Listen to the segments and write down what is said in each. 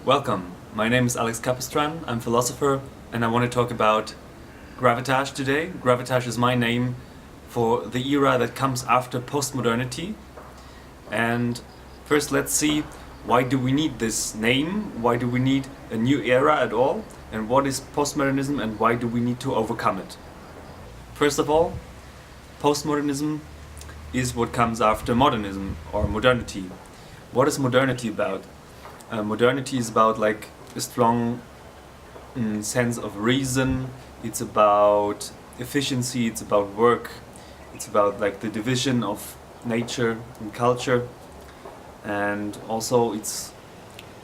Welcome, my name is Capistran, I'm a philosopher and I want to talk about Gravitage today. Gravitage is my name for the era that comes after postmodernity. And first let's see, why do we need this name? Why do we need a new era at all? And what is postmodernism and why do we need to overcome it? First of all, postmodernism is what comes after modernism or modernity. What is modernity about? Modernity is about like a strong sense of reason. It's about efficiency, it's about work, it's about like the division of nature and culture, and also it's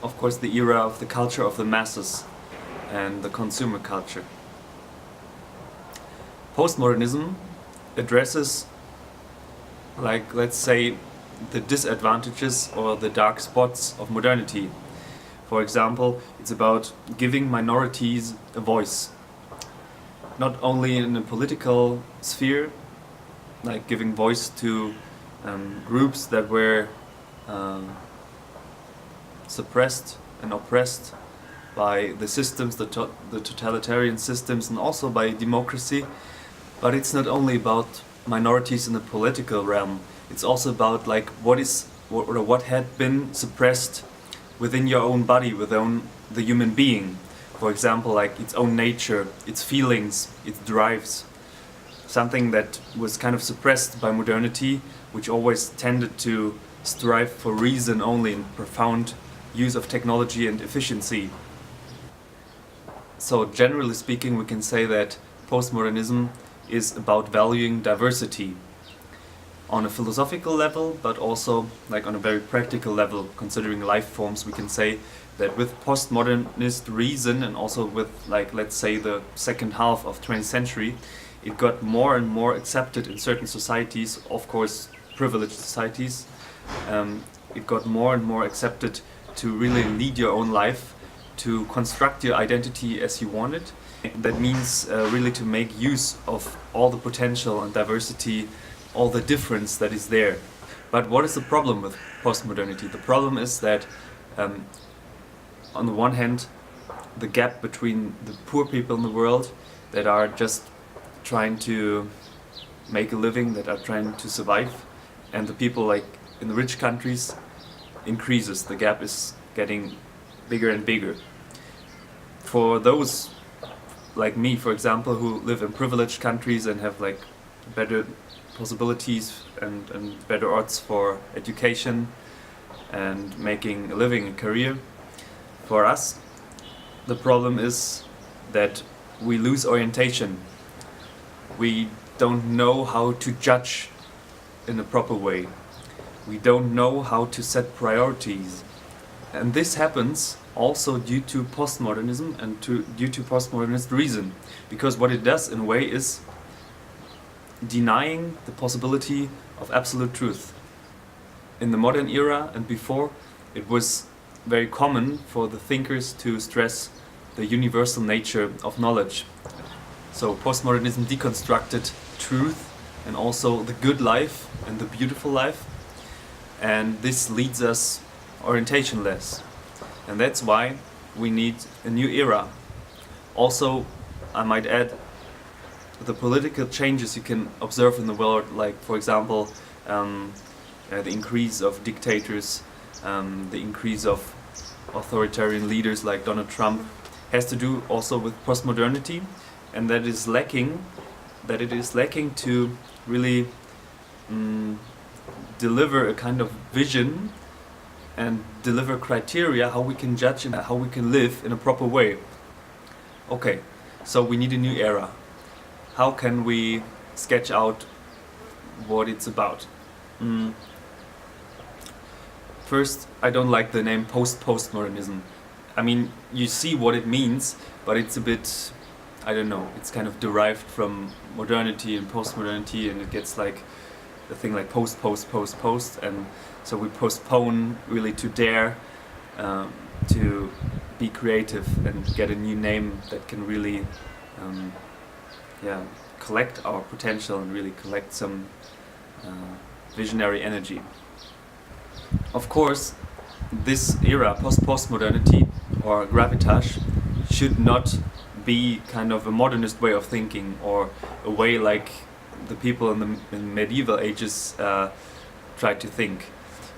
of course the era of the culture of the masses and the consumer culture. Postmodernism addresses, like, let's say, the disadvantages or the dark spots of modernity. For example, it's about giving minorities a voice, not only in the political sphere, like giving voice to groups that were suppressed and oppressed by the systems, the totalitarian systems, and also by democracy. But it's not only about minorities in the political realm. It's also about like what had been suppressed within your own body, within the human being. For example, like its own nature, its feelings, its drives. Something that was kind of suppressed by modernity, which always tended to strive for reason only and profound use of technology and efficiency. So generally speaking, we can say that postmodernism is about valuing diversity on a philosophical level, but also like on a very practical level. Considering life forms, we can say that with postmodernist reason and also with, like, let's say the second half of 20th century, it got more and more accepted in certain societies, of course privileged societies. It got more and more accepted to really lead your own life, to construct your identity as you want it. That means really to make use of all the potential and diversity, all the difference that is there. But what is the problem with postmodernity? The problem is that on the one hand, the gap between the poor people in the world that are just trying to make a living, that are trying to survive, and the people like in the rich countries increases. The gap is getting bigger and bigger. For those like me, for example, who live in privileged countries and have like better possibilities and better odds for education and making a living, a career, for us the problem is that we lose orientation. We don't know how to judge in a proper way. We don't know how to set priorities. And this happens also due to postmodernism and due to postmodernist reason. Because what it does in a way is denying the possibility of absolute truth. In the modern era and before, it was very common for the thinkers to stress the universal nature of knowledge. So postmodernism deconstructed truth and also the good life and the beautiful life, and this leads us orientationless. And that's why we need a new era. Also, I might add, the political changes you can observe in the world, like for example the increase of dictators, the increase of authoritarian leaders like Donald Trump, has to do also with postmodernity, and that it is lacking to really deliver a kind of vision and deliver criteria how we can judge and how we can live in a proper way. Okay, so we need a new era. How can we sketch out what it's about? First, I don't like the name postmodern. I mean, you see what it means, but it's a bit, I don't know, it's kind of derived from modernity and postmodernity, and it gets like the thing like post, and so we postpone really to dare to be creative and get a new name that can really collect our potential and really collect some visionary energy. Of course, this era, postmodernity, or gravitas should not be kind of a modernist way of thinking, or a way like the people in medieval ages tried to think.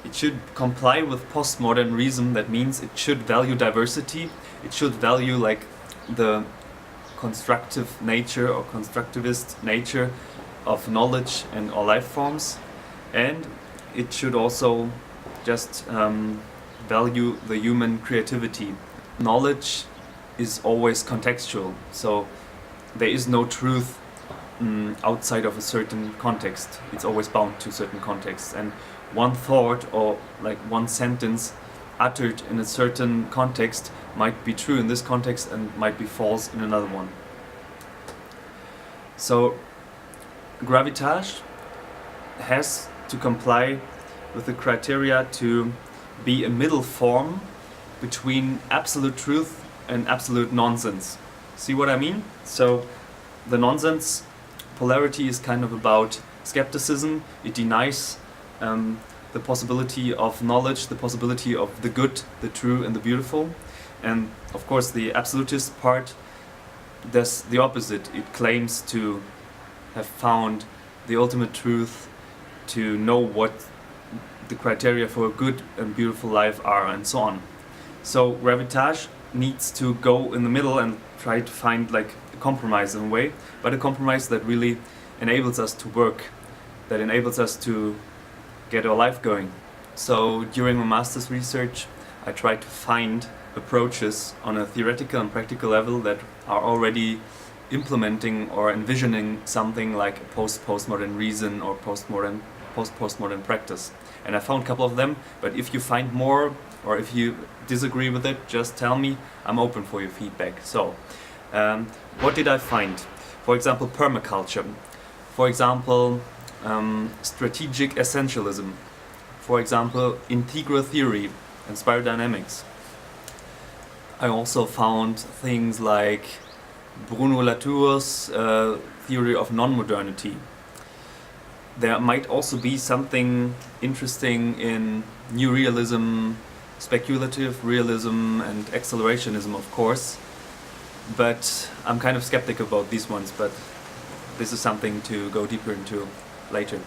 It should comply with postmodern reason. That means it should value diversity. It should value like the constructive nature or constructivist nature of knowledge and all life forms, and it should also just value the human creativity. Knowledge is always contextual, so there is no truth outside of a certain context. It's always bound to certain contexts, and one thought or like one sentence uttered in a certain context might be true in this context and might be false in another one. So gravitas has to comply with the criteria to be a middle form between absolute truth and absolute nonsense. See what I mean? So the nonsense polarity is kind of about skepticism. It denies the possibility of knowledge, the possibility of the good, the true and the beautiful. And of course the absolutist part does the opposite. It claims to have found the ultimate truth, to know what the criteria for a good and beautiful life are, and so on. So gravitas needs to go in the middle and try to find like a compromise in a way, but a compromise that really enables us to work, that enables us to get our life going. So during my master's research I tried to find approaches on a theoretical and practical level that are already implementing or envisioning something like a postmodern reason or postmodern practice. And I found a couple of them, but if you find more or if you disagree with it, just tell me. I'm open for your feedback. So, what did I find? For example, permaculture. For example, strategic essentialism. For example, integral theory and spiral dynamics. I also found things like Bruno Latour's theory of non-modernity. There might also be something interesting in new realism, speculative realism and accelerationism, of course, but I'm kind of skeptic about these ones, but this is something to go deeper into later.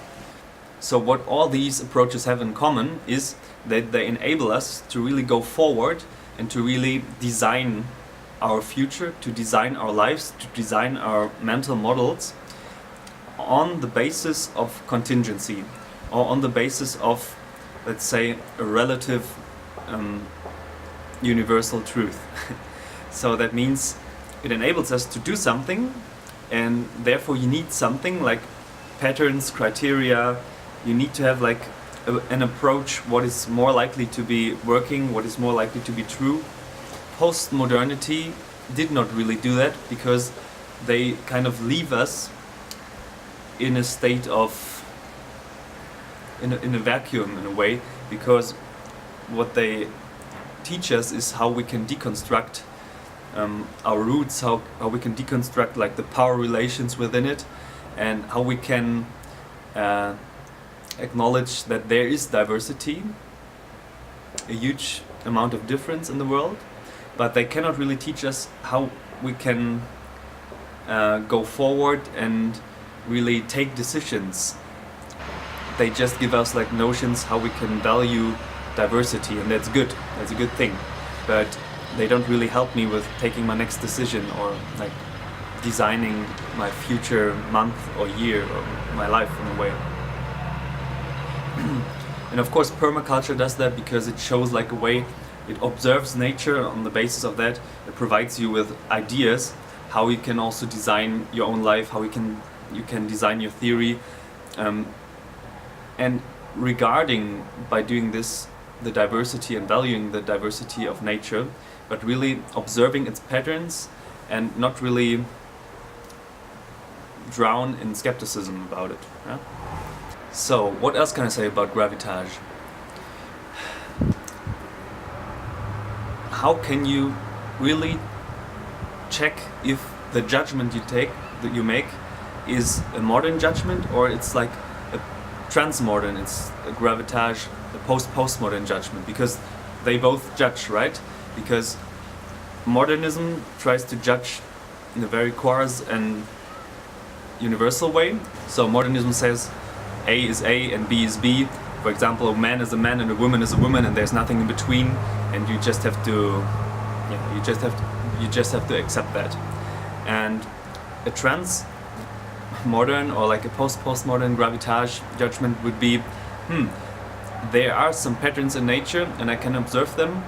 So what all these approaches have in common is that they enable us to really go forward and to really design our future, to design our lives, to design our mental models on the basis of contingency, or on the basis of, let's say, a relative universal truth. So that means it enables us to do something, and therefore you need something like patterns, criteria. You need to have like an approach, what is more likely to be working, what is more likely to be true. Postmodernity did not really do that, because they kind of leave us in a state of, in a vacuum in a way, because what they teach us is how we can deconstruct our roots, how we can deconstruct like the power relations within it, and how we can acknowledge that there is diversity, a huge amount of difference in the world, but they cannot really teach us how we can go forward and really take decisions. They just give us like notions how we can value diversity, and that's good, that's a good thing, but they don't really help me with taking my next decision or like designing my future month or year or my life in a way. And of course permaculture does that because it shows like a way, it observes nature on the basis of that. It provides you with ideas how you can also design your own life, how you can design your theory, and regarding, by doing this, the diversity and valuing the diversity of nature, but really observing its patterns and not really drown in skepticism about it. Yeah? So, what else can I say about Gravitage? How can you really check if the judgment that you make is a modern judgment or it's like a transmodern, it's a Gravitage, a postmodern judgment? Because they both judge, right? Because Modernism tries to judge in a very coarse and universal way. So modernism says A is A and B is B. For example, a man is a man and a woman is a woman, and there's nothing in between, and you just have to, you just have to accept that. And a trans-modern or like a postmodern gravitage judgment would be, there are some patterns in nature and I can observe them.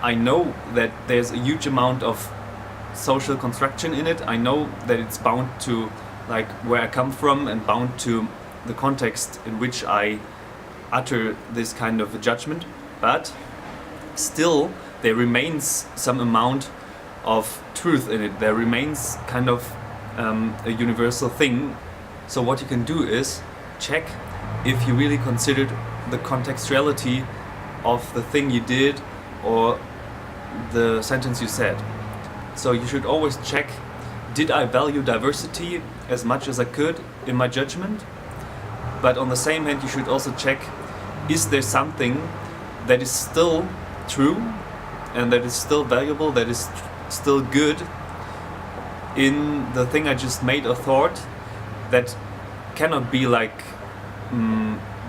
I know that there's a huge amount of social construction in it. I know that it's bound to like where I come from and bound to the context in which I utter this kind of a judgment, but still there remains some amount of truth in it. There remains kind of a universal thing. So what you can do is check if you really considered the contextuality of the thing you did or the sentence you said. So you should always check, did I value diversity as much as I could in my judgment? But on the same hand, you should also check, is there something that is still true and that is still valuable, that is still good in the thing I just made or thought, that cannot be like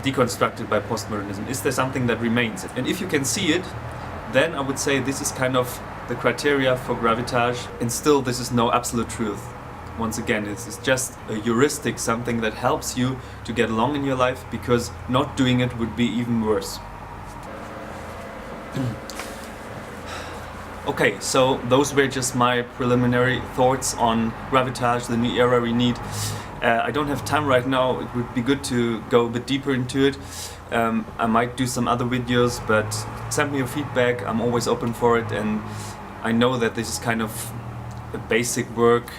deconstructed by postmodernism? Is there something that remains? And if you can see it, then I would say this is kind of the criteria for gravitage, and still this is no absolute truth. Once again, this is just a heuristic, something that helps you to get along in your life, because not doing it would be even worse. Okay, so those were just my preliminary thoughts on gravitage, the new era we need. I don't have time right now. It would be good to go a bit deeper into it. I might do some other videos, but send me your feedback. I'm always open for it, and I know that this is kind of a basic work,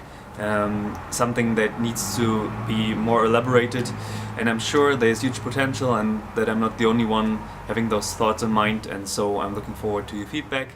something that needs to be more elaborated, and I'm sure there's huge potential and that I'm not the only one having those thoughts in mind, and so I'm looking forward to your feedback.